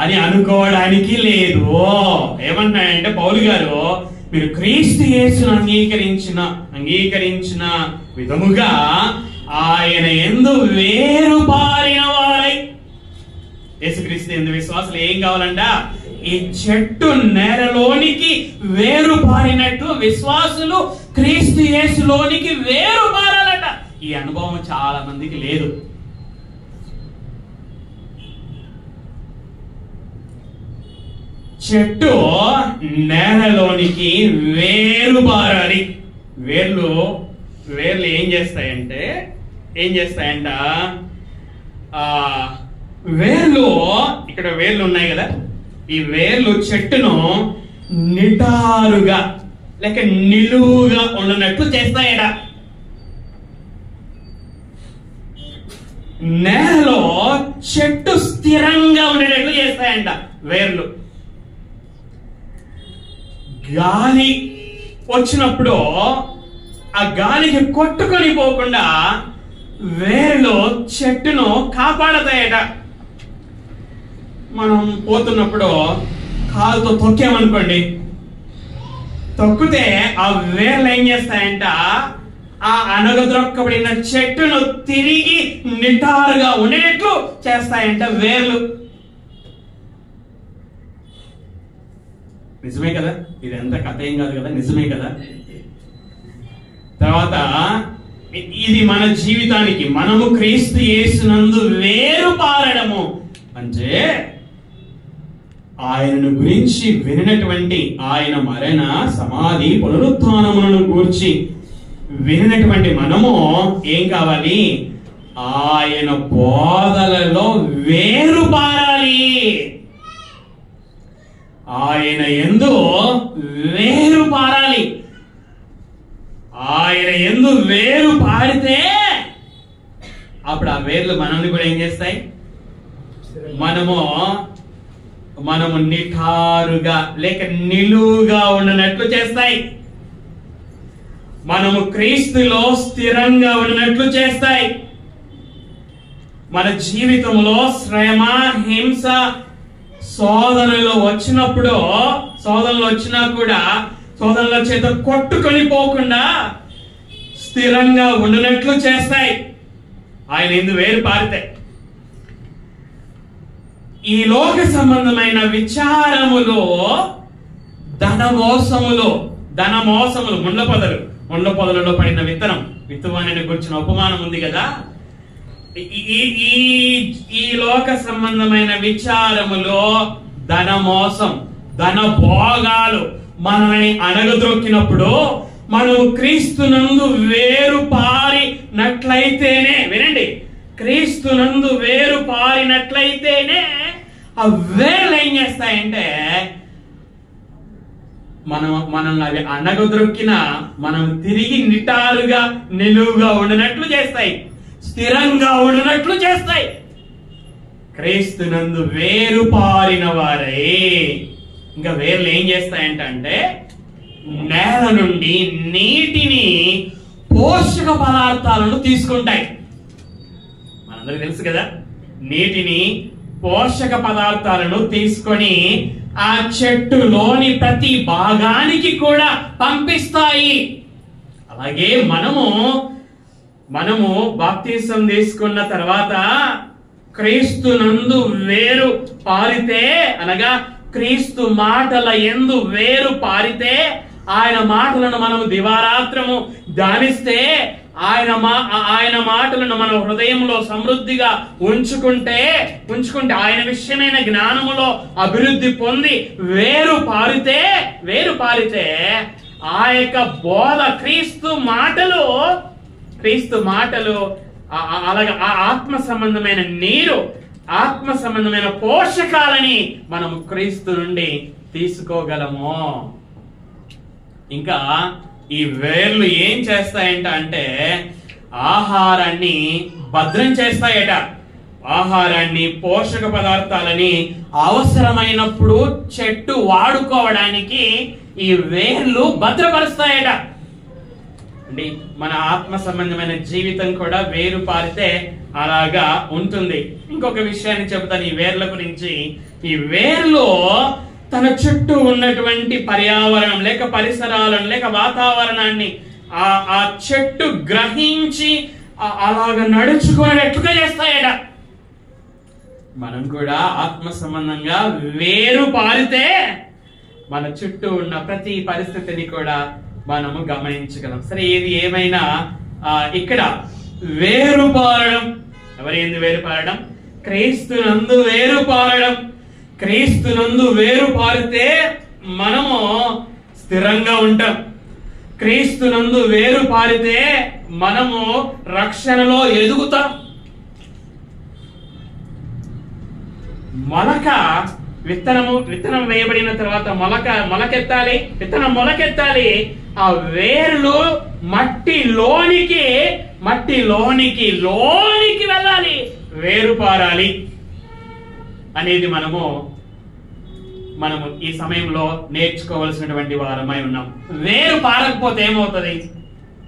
అని అనుకోవడానికి లేదు. ఏమంటున్నాడంటే పౌలు గారు, మీరు క్రీస్తు యేసును అంగీకరించిన విధముగా ఆయన యందు వేరుపారిన వారై. యేసుక్రీస్తు యందు విశ్వాసులు ఏం కావాలంట? ఈ చెట్టు నేలలోనికి వేరు పారినట్లు విశ్వాసులు క్రీస్తు యేసులోనికి వేరు పారాలట. ఈ అనుభవం చాలా మందికి లేదు. చెట్టు నేలలోనికి వేరు పారాలి. వేర్లు ఏం చేస్తాయంట, వేర్లు, ఇక్కడ వేర్లు ఉన్నాయి కదా, ఈ వేర్లు చెట్టును నిటారుగా లేక నిలువుగా ఉండనట్లు చేస్తాయట. నేలలో చెట్టు స్థిరంగా ఉండేటట్లు చేస్తాయంట వేర్లు. గాలి వచ్చినప్పుడు ఆ గాలికి కొట్టుకొని పోకుండా వేర్లు చెట్టును కాపాడతాయట. మనం పోతున్నప్పుడు కాలుతో తొక్కామనుకోండి, తొక్కితే ఆ వేర్లు ఏం చేస్తాయంట, ఆ అనగదొక్కబడిన చెట్టును తిరిగి నిటారుగా ఉండేట్లు చేస్తాయంట వేర్లు. నిజమే కదా, ఇదంతా కథ ఏం కాదు కదా, నిజమే కదా. తర్వాత ఇది మన జీవితానికి, మనము క్రీస్తు యేసునందు వేరు పారడము అంటే ఆయనను గురించి వినినటువంటి, ఆయన మరణ సమాధి పునరుత్థానములను గూర్చి వినినటువంటి మనము ఏం కావాలి? ఆయన బోధలలో వేరు పారాలి. ఆయన యందు వేరు పారాలి. ఆయన యందు వేరు పారితే అప్పుడు ఆ వేర్లు మనల్ని కూడా ఏం చేస్తాయి? మనము నిఠారుగా లేక నిలువుగా ఉండనట్లు చేస్తాయి. మనము క్రీస్తులో స్థిరంగా ఉండనట్లు చేస్తాయి. మన జీవితంలో శ్రమ, హింస, శోధనలు వచ్చినా కూడా శోధనల చేత కొట్టుకొని పోకుండా స్థిరంగా ఉండనట్లు చేస్తాయి. ఆయన యందు వేరు పారితే ఈ లోక సంబంధమైన విచారములో, ధనమోసములు, ముండ్ల పొదలలో పడిన విత్తనం, విత్తువానిని గురించిన ఉపమానం ఉంది కదా. ఈ లోక సంబంధమైన విచారములో ధనమోసం, ధన భోగాలు మనల్ని అణగద్రొక్కినప్పుడు మనం క్రీస్తునందు వేరు పారినట్లయితేనే, వినండి, క్రీస్తునందు వేరు పారినట్లయితేనే ఆ వేర్లు ఏం చేస్తాయంటే మనల్ని అవి అణగదొక్కిన మనం తిరిగి నిటారుగా నిలువుగా ఉండనట్లు చేస్తాయి, స్థిరంగా ఉండనట్లు చేస్తాయి. క్రీస్తునందు వేరు పారిన వారే ఇంకా వేర్లు ఏం చేస్తాయంటే నేల నుండి నీటిని, పోషక పదార్థాలను తీసుకుంటాయి. మనందరికీ తెలుసు కదా, నీటిని, పోషక పదార్థాలను తీసుకొని ఆ చెట్టులోని ప్రతి భాగానికి కూడా పంపిస్తాయి. అలాగే మనము బాప్తిసం తీసుకున్న తర్వాత క్రీస్తునందు వేరు పారితే, అనగా క్రీస్తు మాటల యందు వేరు పారితే, ఆయన మాటలను మనం దివారాత్రము ధ్యానిస్తే, ఆయన మాటలను మన హృదయంలో సమృద్ధిగా ఉంచుకుంటే ఆయన విషయమైన జ్ఞానములో అభివృద్ధి పొంది వేరు పారితే ఆ యొక్క బోధ, క్రీస్తు మాటలు అలాగే ఆ ఆత్మ సంబంధమైన నీరు, ఆత్మ సంబంధమైన పోషకాలని మనం క్రీస్తు నుండి తీసుకోగలము. ఇంకా ఈ వేర్లు ఏం చేస్తాయంట అంటే ఆహారాన్ని భద్రం చేస్తాయట. ఆహారాన్ని, పోషక పదార్థాలని అవసరమైనప్పుడు చెట్టు వాడుకోవడానికి ఈ వేర్లు భద్రపరుస్తాయట. అంటే మన ఆత్మ సంబంధమైన జీవితం కూడా వేరు పారితే అలాగా ఉంటుంది. ఇంకొక విషయాన్ని చెబుతాను ఈ వేర్ల గురించి. ఈ వేర్లు తన చుట్టూ ఉన్నటువంటి పర్యావరణం లేక పరిసరాలను లేక వాతావరణాన్ని ఆ చెట్టు గ్రహించి అలాగ నడుచుకునేటట్లుగా చేస్తాయట. మనం కూడా ఆత్మ సంబంధంగా వేరు పారితే మన చుట్టూ ఉన్న ప్రతి పరిస్థితిని కూడా మనము గమనించగలం. సరే, ఏది ఏమైనా ఇక్కడ వేరు పారడం, ఎవరైంది వేరు పారడం? క్రీస్తునందు వేరు పారడం. క్రీస్తునందు వేరు పారితే మనము స్థిరంగా ఉంటాం. క్రీస్తునందు వేరు పారితే మనము రక్షణలో ఎదుగుతాం. విత్తనం వేయబడిన తర్వాత మొలకెత్తాలి. విత్తనం మొలకెత్తాలి. ఆ వేర్లు మట్టిలోనికి వెళ్ళాలి, వేరు పారాలి అనేది మనము ఈ సమయంలో నేర్చుకోవాల్సినటువంటి వారమై ఉన్నాం. వేరు పారకపోతే ఏమవుతుంది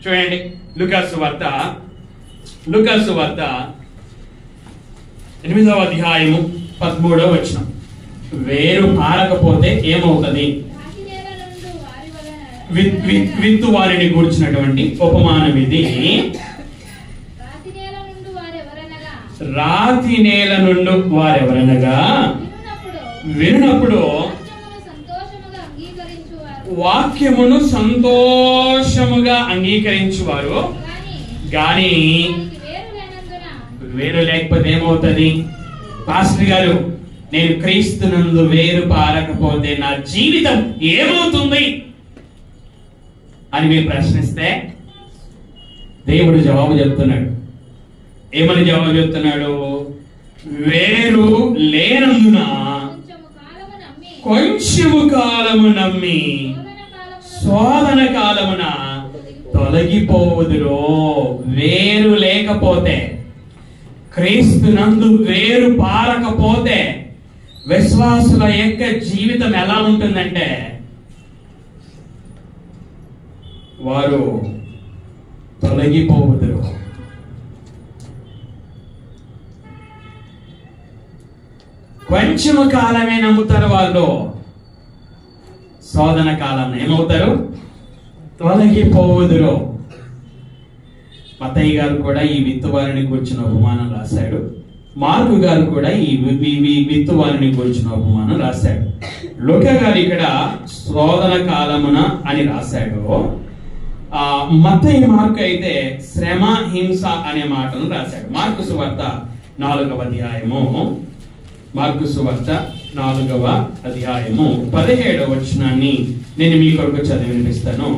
చూడండి. లూకాసు వార్త 8వ అధ్యాయము 13వ వచనం. వేరు పారకపోతే ఏమవుతుంది? విత్తు వారిని గూర్చినటువంటి ఉపమానం ఇది. రాతి నేల నుండి వారెవరనగా విన్నప్పుడు వాక్యమును సంతోషముగా అంగీకరించువారు, గాని వేరు లేకపోతే ఏమవుతుంది? పాస్టర్ గారు, నేను క్రీస్తునందు వేరు పారకపోతే నా జీవితం ఏమవుతుంది అని మీరు ప్రశ్నిస్తే దేవుడు జవాబు చెప్తున్నాడు. ఏమని జవాబు చెప్తున్నాడు? వేరు లేనందున కొంచెము కాలము నమ్మి శోధన కాలమున తొలగిపోవుదురో. వేరు లేకపోతే, క్రీస్తునందు వేరు పారకపోతే విశ్వాసుల యొక్క జీవితం ఎలా ఉంటుందంటే వారు తొలగిపోవుదురు. కొంచెము కాలమే నమ్ముతారు వాళ్ళు. శోధన కాలం ఏమవుతారు? తొలగిపోవుదురు. మత్తయి గారు కూడా ఈ విత్తువారిని కూర్చున్న ఉపమానం రాశాడు. మార్కు గారు కూడా ఈ విత్తువారిని కూర్చున్న ఉపమానం రాశాడు. లూకా గారు ఇక్కడ శోధన కాలమున అని రాశాడు. మత్తయి, మార్కు అయితే శ్రమ, హింస అనే మాటను రాశాడు. మార్కు సువార్త 4వ అధ్యాయము 17వ వచనాన్ని నేను మీ కొరకు చదివి వినిపిస్తాను.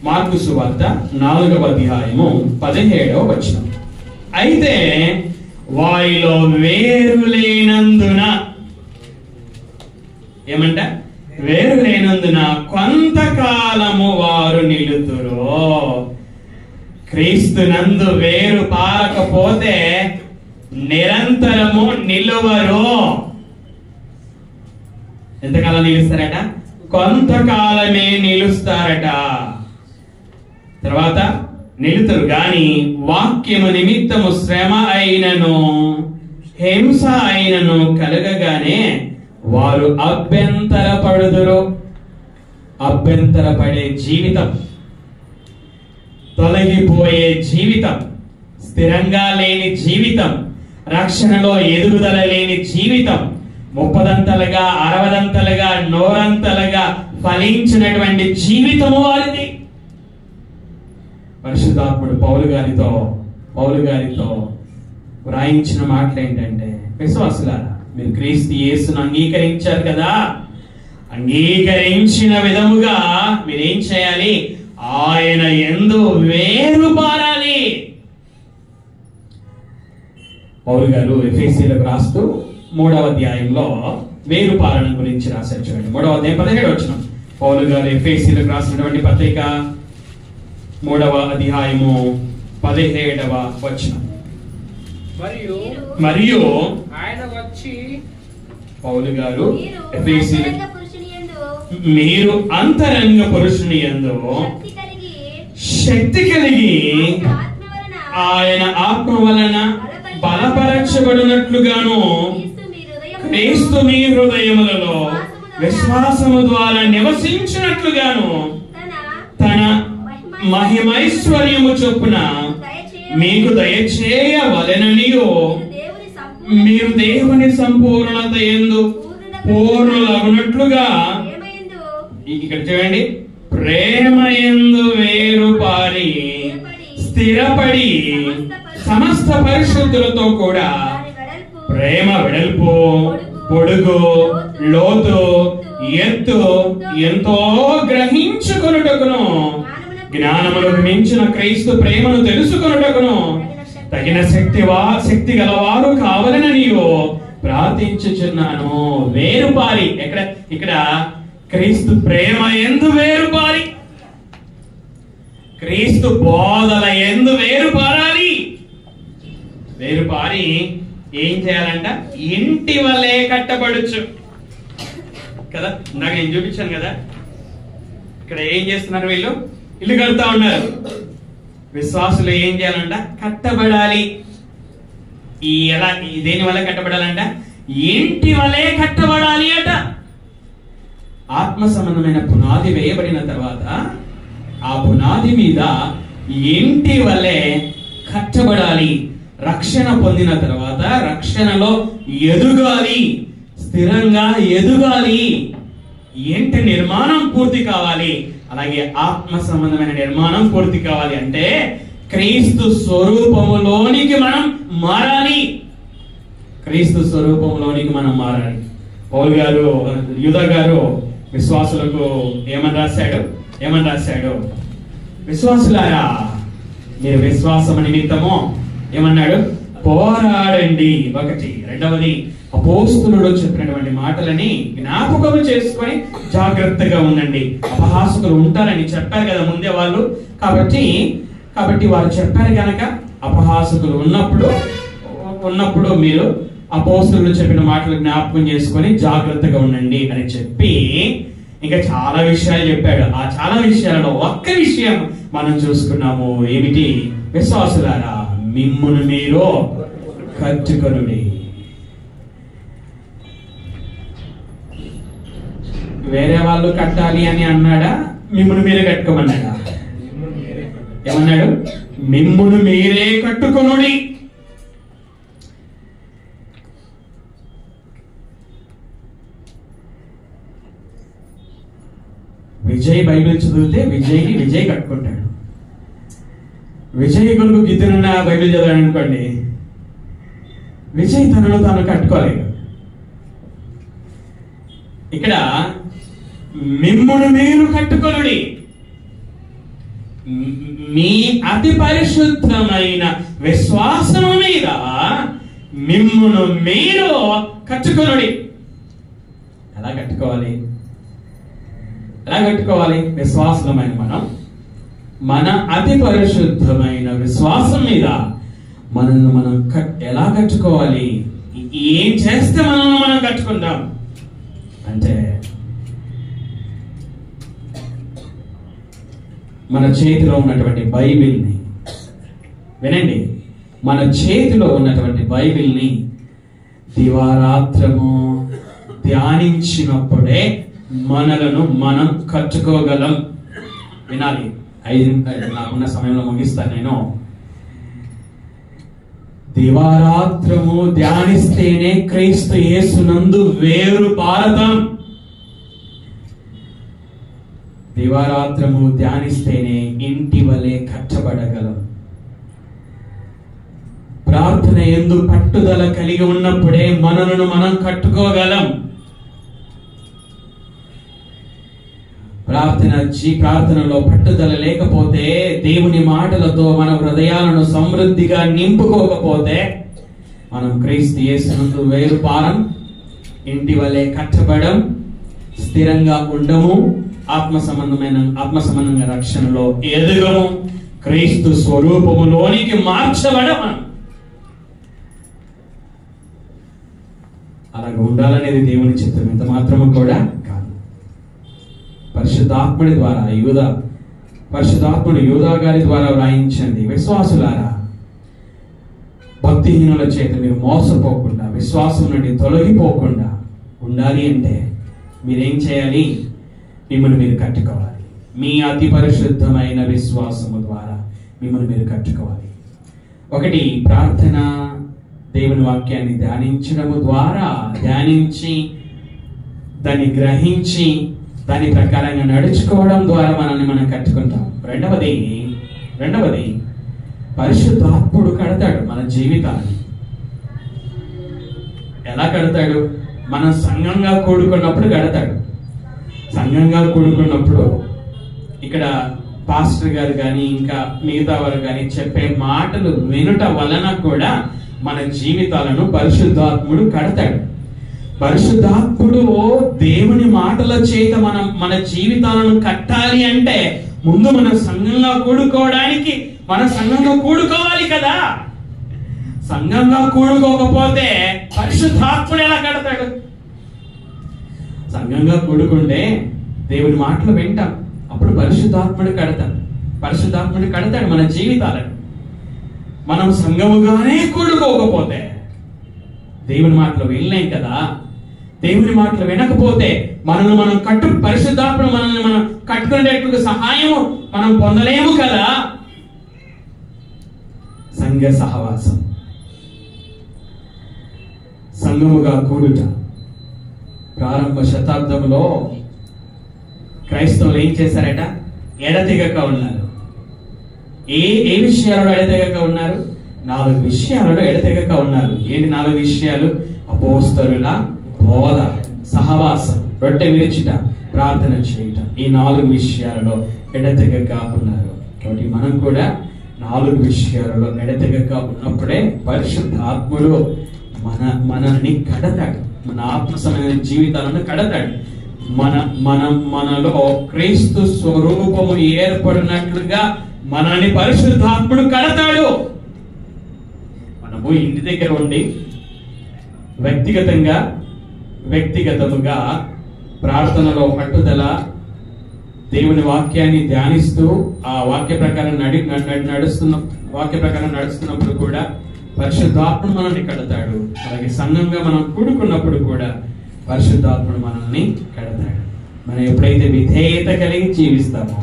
మార్కు సువార్త 4వ అధ్యాయము 17వ వచనం. అయితే వారిలో వేరు లేనందున, ఏమంట? వేరు లేనందున కొంతకాలము వారు నిలుతురు. క్రీస్తునందు వేరు పారకపోతే నిరంతరము నిలువరు. ఎంతకాలం నిలుస్తారట? కొంతకాలమే నిలుస్తారట. తర్వాత నిలుతురు గాని వాక్యము నిమిత్తము శ్రమ అయినను హింస అయినను కలగగానే వారు అభ్యంతరపడుదురు. అభ్యంతరపడే జీవితం, తొలగిపోయే జీవితం, స్థిరంగా లేని జీవితం, రక్షణలో ఎదుగుదల లేని జీవితం, 30దంతలుగా 60దంతలుగా 100ంతలుగా ఫలించినటువంటి జీవితము వారిది. పరిశుద్ధాత్ముడు పౌలు గారితో వ్రాయించిన మాటలు ఏంటంటే, విశ్వాసులారా, మీరు క్రీస్తు యేసును అంగీకరించారు కదా, అంగీకరించిన విధముగా మీరేం చేయాలి? ఆయన యందు వేరు పారాలి. పౌలు గారు ఎఫెసీయులకు రాస్తూ 3వ అధ్యాయంలో వేరు పాలన గురించి రాశారు. చూడండి, 3వ అధ్యాయం 17వ వచనం. పౌలు గారు ఎఫెసీయులకు రాసినటువంటి పత్రిక 3వ అధ్యాయము 17వ వచనం. మరియు ఆయన వచ్చి, పౌలు గారు ఎఫెసీయులకు, మీరు అంతరంగ పురుషుని యందు శక్తి కలిగి ఆయన ఆత్మ వలన బలపరచబడినట్లుగాను క్రీస్తు మీ హృదయములలో విశ్వాసము ద్వారా నివసించినట్లుగాను తన మహిమైశ్వర్యము చొప్పున మీకు దయచేయవలెననియు మీరు దేవుని సంపూర్ణత యందు పూర్ణులగునట్లుగా, ఇక్కడ చూడండి, ప్రేమ యందు వేరు పారి స్థిరపడి సమస్త పరిశుద్ధులతో కూడా ప్రేమ వెడల్పు, పొడుగు, లోతు, ఎత్తు ఎంతో గ్రహించుకొనుటకును జ్ఞానములకు మించిన క్రీస్తు ప్రేమను తెలుసుకొనుటకును తగిన శక్తి గలవారు కావాలని ప్రార్థించుచున్నాను. వేరుపారి, ఇక్కడ క్రీస్తు ప్రేమ యందు వేరుపారి, క్రీస్తు బోధల యందు వేరుపారాలి. వేరుపారి ఏం చేయాలంట? ఇంటి వల్లే కట్టబడచ్చు కదా. ఇందాక నేను చూపించాను కదా, ఇక్కడ ఏం చేస్తున్నారు వీళ్ళు? ఇల్లు కడతా ఉన్నారు. విశ్వాసులు ఏం చేయాలంట? కట్టబడాలి. దేని వల్ల కట్టబడాలంట? ఇంటి వల్లే కట్టబడాలి అట. ఆత్మ సంబంధమైన పునాది వేయబడిన తర్వాత ఆ పునాది మీద ఇంటి వల్లే కట్టబడాలి. రక్షణ పొందిన తర్వాత రక్షణలో ఎదుగాలి, స్థిరంగా ఎదుగాలి. ఇంటి నిర్మాణం పూర్తి కావాలి. అలాగే ఆత్మ సంబంధమైన నిర్మాణం పూర్తి కావాలి అంటే క్రీస్తు స్వరూపములోనికి మనం మారాలి. క్రీస్తు స్వరూపంలోనికి మనం మారాలి. పౌలు గారు, యూదా గారు విశ్వాసులకు ఏమని రాశాడు? విశ్వాసులారా, మీరు విశ్వాసము నిమిత్తము ఏమన్నాడు? పోరాడండి. ఒకటి. రెండవది, అపోస్తలుడు చెప్పినటువంటి మాటలని జ్ఞాపకం చేసుకొని జాగ్రత్తగా ఉండండి. అపహాసకులు ఉంటారని చెప్పారు కదా ముందే వాళ్ళు. కాబట్టి వారు చెప్పారు కనుక అపహాసకులు ఉన్నప్పుడు మీరు అపోస్తలుడు చెప్పిన మాటలు జ్ఞాపకం చేసుకొని జాగ్రత్తగా ఉండండి అని చెప్పి ఇంకా చాలా విషయాలు చెప్పాడు. ఆ చాలా విషయాలలో ఒక్క విషయం మనం చూసుకున్నాము. ఏమిటి? విశ్వాసులారా, మిమ్మును మీరు కట్టుకొనుడి. వేరే వాళ్ళు కట్టాలి అని అన్నాడా? మిమ్మును మీరే కట్టుకోమన్నాడా? ఏమన్నాడు? మిమ్మును మీరే కట్టుకొనుడి. విజయ్ బైబిల్ చదివితే విజయ్ కట్టుకుంటాడు. విజయ్ కొడుకు గిద్దెనున్న బైబిల్ చదివాడు అనుకోండి, విజయ్ తనను తాను కట్టుకోలేడు. ఇక్కడ మిమ్మును మీరు కట్టుకొనుడి. మీ అతి పరిశుద్ధమైన విశ్వాసము మీద మిమ్మును మీరు కట్టుకొనుడి. ఎలా కట్టుకోవాలి? ఎలా కట్టుకోవాలి? విశ్వాసమైన మనం మన అతి పరిశుద్ధమైన విశ్వాసం మీద మనల్ని మనం ఎలా కట్టుకోవాలి? ఏం చేస్తే మనల్ని మనం కట్టుకుంటాం అంటే, మన చేతిలో ఉన్నటువంటి బైబిల్ని వినండి. మన చేతిలో ఉన్నటువంటి బైబిల్ని దివారాత్రము ధ్యానించినప్పుడే మనలను మనం కట్టుకోగలం. వినాలి. నాకున్న సమయంలో ముగిస్తాను నేను. దివారాత్రము ధ్యానిస్తేనే క్రీస్తు యేసునందు వేరు పారతాం. దివారాత్రము ధ్యానిస్తేనే ఇంటి వలె కట్టబడగలం. ప్రార్థన యందు పట్టుదల కలిగి ఉన్నప్పుడే మనలను మనం కట్టుకోగలం. ప్రార్థనలో పట్టుదల లేకపోతే, దేవుని మాటలతో మన హృదయాలను సమృద్ధిగా నింపుకోకపోతే మనం క్రీస్తు యేసునందు వేరు పారం, ఇంటి వలె కట్టబడం, స్థిరంగా ఉండము, ఆత్మ సంబంధంగా రక్షణలో ఎదుగము, క్రీస్తు స్వరూపములోనికి మార్చబడం. అలాగే ఉండాలనేది దేవుని చిత్తం, ఎంత మాత్రము కూడా కాదు. పరిశుద్ధాత్ముడి ద్వారా పరిశుద్ధాత్ముడు యూదా గారి ద్వారా వ్రాయించింది, విశ్వాసులారా, భక్తిహీనుల చేత మీరు మోసపోకుండా, విశ్వాసం నుండి తొలగిపోకుండా ఉండాలి అంటే మీరేం చేయాలి? మిమ్మల్ని మీరు కట్టుకోవాలి. మీ అతి పరిశుద్ధమైన విశ్వాసము ద్వారా మిమ్మల్ని మీరు కట్టుకోవాలి. ఒకటి, ప్రార్థన, దేవుని వాక్యాన్ని ధ్యానించడము ద్వారా, ధ్యానించి దాన్ని గ్రహించి దాని ప్రకారంగా నడుచుకోవడం ద్వారా మనల్ని మనం కట్టుకుంటాం. రెండవది పరిశుద్ధాత్ముడు కడతాడు మన జీవితాన్ని. ఎలా కడతాడు? మనం సంఘంగా కూడుకున్నప్పుడు కడతాడు. సంఘంగా కూడుకున్నప్పుడు ఇక్కడ పాస్టర్ గారు కానీ ఇంకా మిగతా వారు కానీ చెప్పే మాటలు వినుట వలన కూడా మన జీవితాలను పరిశుద్ధాత్ముడు కడతాడు. పరిశుద్ధాత్ముడు దేవుని మాటల చేత మన జీవితాలను కట్టాలి అంటే ముందు మన సంఘంగా కూడుకోవడానికి మన సంఘంగా కూడుకోవాలి కదా. సంఘంగా కూడుకోకపోతే పరిశుద్ధాత్ముడు ఎలా కడతాడు? సంఘంగా కూడుకుంటే దేవుని మాటలు వింటాం, అప్పుడు పరిశుద్ధాత్ముడు కడతాడు మన జీవితాలను. మనం సంఘముగానే కూడుకోకపోతే దేవుని మాటలు వినలేం కదా. దేవుని మాటలు వినకపోతే మనల్ని మనం పరిశుద్ధాత్ముడు మనల్ని మనం కట్టుకునేటట్లుగా సహాయం మనం పొందలేము కదా. సంఘ సహవాసం, సంఘముగా కూడుట. ప్రారంభ శతాబ్దంలో క్రైస్తవులు ఏం చేశారట? ఎడతెగక ఉన్నారు. ఏ విషయాలలో ఎడతెగక ఉన్నారు? 4 విషయాలలో ఎడతెగక ఉన్నారు. ఏంటి 4 విషయాలు? అపోస్తలుల బోధ, సహవాసం, రొట్టె విరిచుట, ప్రార్థన చేయుట. ఈ 4 విషయాలలో ఎడతెగక ఉన్నారు. కాబట్టి మనం కూడా 4 విషయాలలో ఎడతెగక ఉన్నప్పుడే పరిశుద్ధాత్ముడు మనల్ని కడతాడు, మన ఆత్మ సంబంధమైన జీవితాలను కడతాడు. మనలో క్రీస్తు స్వరూపము ఏర్పడినట్లుగా మనల్ని పరిశుద్ధాత్ముడు కడతాడు. మనము ఇంటి దగ్గర ఉండి వ్యక్తిగతముగా ప్రార్థనలో పట్టుదల, దేవుని వాక్యాన్ని ధ్యానిస్తూ ఆ వాక్య ప్రకారం నడుస్తున్నప్పుడు కూడా పరిశుద్ధాత్ముడు మనల్ని కడతాడు. అలాగే సంఘంగా మనం కూడుకున్నప్పుడు కూడా పరిశుద్ధాత్ముడు మనల్ని కడతాడు. మనం ఎప్పుడైతే విధేయత కలిగి జీవిస్తామో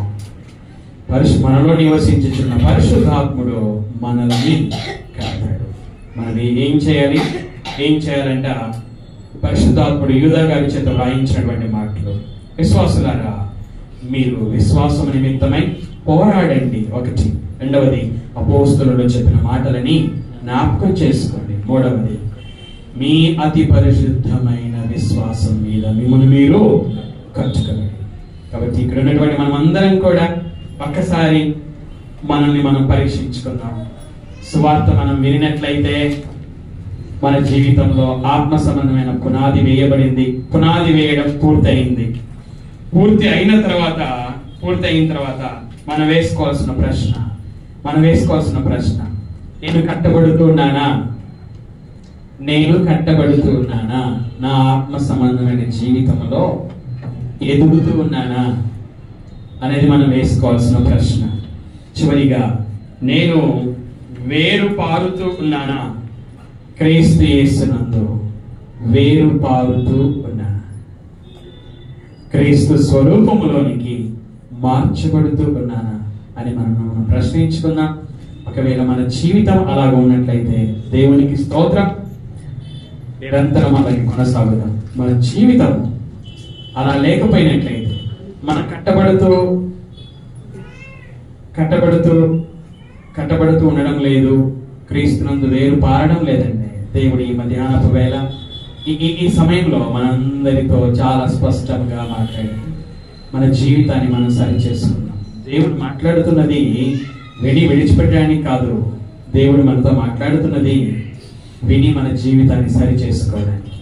మనలో నివసించుచున్న పరిశుద్ధాత్ముడు మనల్ని కడతాడు. మనం ఏం చేయాలంటే పరిశుద్ధాత్ముడు యూదా గారి చేత వ్రాయించినటువంటి మాటలు, విశ్వాసులారా మీరు విశ్వాసం నిమిత్తమై పోరాడండి. ఒకటి. రెండవది, అపోస్తలులు చెప్పిన మాటలని జ్ఞాపకం చేసుకోండి. మూడవది, మీ అతి పరిశుద్ధమైన విశ్వాసం మీద మిమ్మల్ని మీరు కట్టుకోండి. కాబట్టి ఇక్కడ ఉన్నటువంటి మనం అందరం కూడా ఒక్కసారి మనల్ని మనం పరీక్షించుకుందాం. సువార్త మనం వినినట్లయితే మన జీవితంలో ఆత్మ సంబంధమైన పునాది వేయబడింది. పునాది వేయడం పూర్తయింది. పూర్తి అయిన తర్వాత మనం వేసుకోవాల్సిన ప్రశ్న నేను కట్టబడుతున్నానా? నా ఆత్మ సంబంధమైన జీవితంలో ఎదుగుతూ ఉన్నానా అనేది మనం వేసుకోవాల్సిన ప్రశ్న. చివరిగా, నేను వేరు పారుతూ ఉన్నానా? క్రీస్తు యేసునందు వేరు పారుతూ ఉన్నానా? క్రీస్తు స్వరూపములోనికి మార్చబడుతూ ఉన్నానా అని మనం ప్రశ్నించుకున్నాం. ఒకవేళ మన జీవితం అలాగ ఉన్నట్లయితే దేవునికి స్తోత్రం. నిరంతరం అలాగే కొనసాగుదాం. మన జీవితం అలా లేకపోయినట్లయితే మనం కట్టబడుతూ ఉండడం లేదు, క్రీస్తునందు వేరు పారడం లేదండి. దేవుడు ఈ మధ్యాహ్నపు వేళ ఈ సమయంలో మనందరితో చాలా స్పష్టంగా మాట్లాడి మన జీవితాన్ని మనం సరి చేసుకున్నాం. దేవుడు మాట్లాడుతున్నది విడిచిపెట్టడానికి కాదు. దేవుడు మనతో మాట్లాడుతున్నది విని మన జీవితాన్ని సరి చేసుకోవడానికి.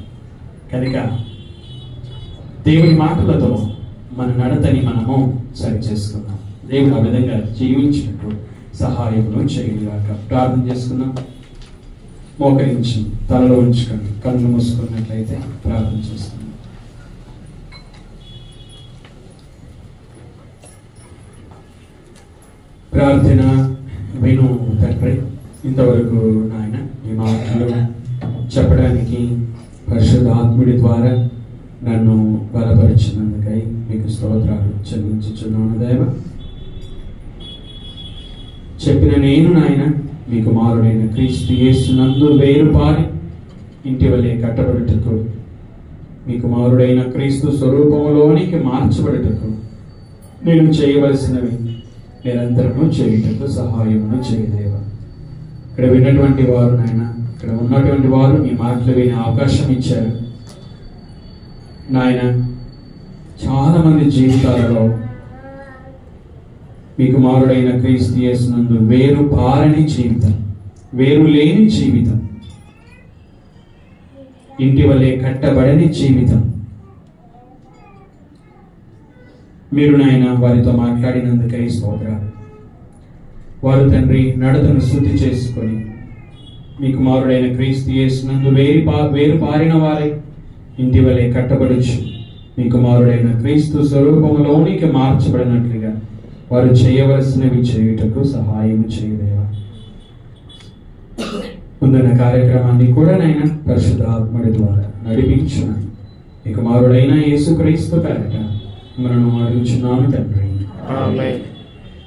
కనుక దేవుని మాటలతో మన నడతని మనము సరి చేసుకున్నాం. దేవుడు ఆ విధంగా జీవించినట్టు సహాయమును చేయగాక. ప్రార్థన చేసుకున్నాం. మోకరించి తలలో ఉంచుకొని కళ్ళు మూసుకున్నట్లయితే ప్రార్థన చేసుకున్నాం. ప్రార్థన విను తండ్రి. ఇంతవరకు నాయన ఈ మాటలు చెప్పడానికి పరిశుద్ధ ఆత్ముడి ద్వారా నన్ను బలపరిచినందుకై మీకు స్తోత్రాలు చెల్లించుచున్నాను దేవ. చెప్పిన నేను నాయన మీ కుమారుడైన క్రీస్తు యేసునందు వేరుపారి ఇంటి వలె కట్టబడుటకు, మీ కుమారుడైన క్రీస్తు స్వరూపములోనికి మార్చబడుటకు నేను చేయవలసినవి నిరంతరము చేయుటకు సహాయమును చేయదేవా. ఇక్కడ విన్నటువంటి వారు నాయన, ఇక్కడ ఉన్నటువంటి వారు మీ మాటలు వినే అవకాశం ఇచ్చారు నాయన. చాలా మంది జీవితాలలో మీ కుమారుడైన క్రీస్తు యేసునందు వేరు పారని జీవితం, వేరు లేని జీవితం, ఇంటి వలె కట్టబడని జీవితం మీరు నాయన వారితో మాట్లాడినందుకై స్తోత్రాలు. వారు తండ్రి నడతను శుద్ధి చేసుకొని మీ కుమారుడైన క్రీస్తు యేసునందు వేరు పారిన వారై ఇంటి వలె కట్టబడుచు మీ కుమారుడైన క్రీస్తు స్వరూపంలోనికి మార్చబడినట్లుగా వారు చేయవలసినవి చేయుటకు సహాయం చేయలేవా. ముందున్న కార్యక్రమాన్ని కూడా నాయన పరిశుద్ధ ఆత్మడి ద్వారా నడిపించున్నాను. మీ కుమారుడైన యేసుక్రీస్తు పేరట మనం అడుగుచున్నాము తండ్రి. ఆమేన్.